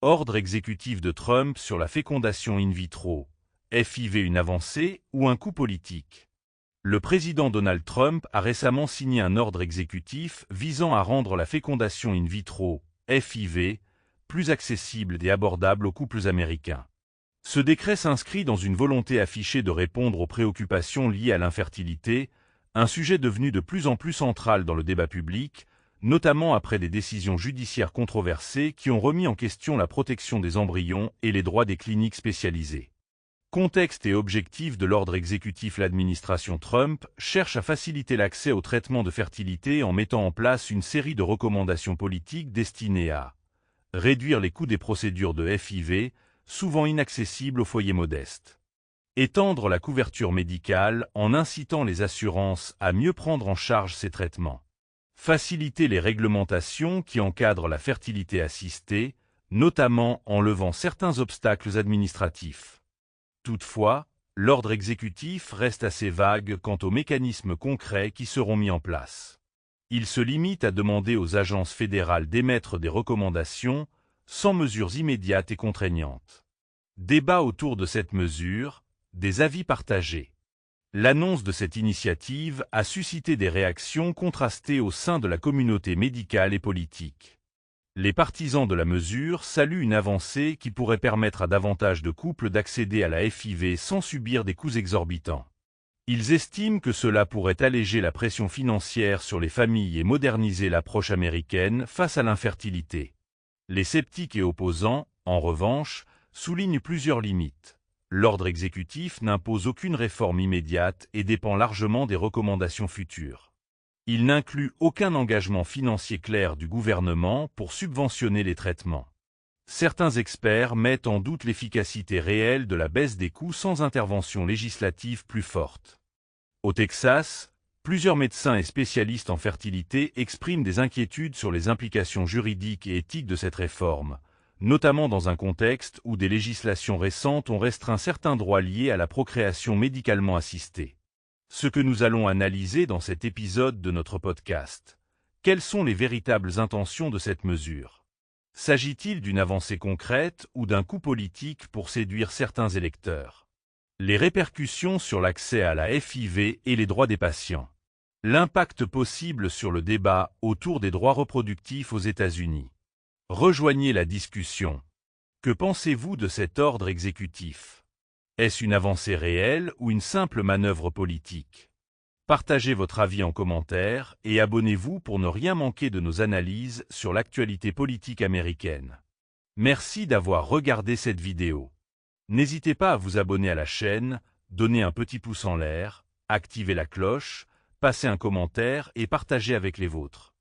Ordre exécutif de Trump sur la fécondation in vitro. FIV une avancée ou un coup politique? Le président Donald Trump a récemment signé un ordre exécutif visant à rendre la fécondation in vitro, FIV, plus accessible et abordable aux couples américains. Ce décret s'inscrit dans une volonté affichée de répondre aux préoccupations liées à l'infertilité, un sujet devenu de plus en plus central dans le débat public, notamment après des décisions judiciaires controversées qui ont remis en question la protection des embryons et les droits des cliniques spécialisées. Contexte et objectif de l'ordre exécutif. L'administration Trump cherche à faciliter l'accès au traitement de fertilité en mettant en place une série de recommandations politiques destinées à réduire les coûts des procédures de FIV, souvent inaccessibles aux foyers modestes, étendre la couverture médicale en incitant les assurances à mieux prendre en charge ces traitements, faciliter les réglementations qui encadrent la fertilité assistée, notamment en levant certains obstacles administratifs. Toutefois, l'ordre exécutif reste assez vague quant aux mécanismes concrets qui seront mis en place. Il se limite à demander aux agences fédérales d'émettre des recommandations, sans mesures immédiates et contraignantes. Débat autour de cette mesure, des avis partagés. L'annonce de cette initiative a suscité des réactions contrastées au sein de la communauté médicale et politique. Les partisans de la mesure saluent une avancée qui pourrait permettre à davantage de couples d'accéder à la FIV sans subir des coûts exorbitants. Ils estiment que cela pourrait alléger la pression financière sur les familles et moderniser l'approche américaine face à l'infertilité. Les sceptiques et opposants, en revanche, soulignent plusieurs limites. L'ordre exécutif n'impose aucune réforme immédiate et dépend largement des recommandations futures. Il n'inclut aucun engagement financier clair du gouvernement pour subventionner les traitements. Certains experts mettent en doute l'efficacité réelle de la baisse des coûts sans intervention législative plus forte. Au Texas, plusieurs médecins et spécialistes en fertilité expriment des inquiétudes sur les implications juridiques et éthiques de cette réforme, notamment dans un contexte où des législations récentes ont restreint certains droits liés à la procréation médicalement assistée. Ce que nous allons analyser dans cet épisode de notre podcast. Quelles sont les véritables intentions de cette mesure? S'agit-il d'une avancée concrète ou d'un coup politique pour séduire certains électeurs? Les répercussions sur l'accès à la FIV et les droits des patients. L'impact possible sur le débat autour des droits reproductifs aux États-Unis. Rejoignez la discussion. Que pensez-vous de cet ordre exécutif? Est-ce une avancée réelle ou une simple manœuvre politique? Partagez votre avis en commentaire et abonnez-vous pour ne rien manquer de nos analyses sur l'actualité politique américaine. Merci d'avoir regardé cette vidéo. N'hésitez pas à vous abonner à la chaîne, donner un petit pouce en l'air, activer la cloche, passer un commentaire et partager avec les vôtres.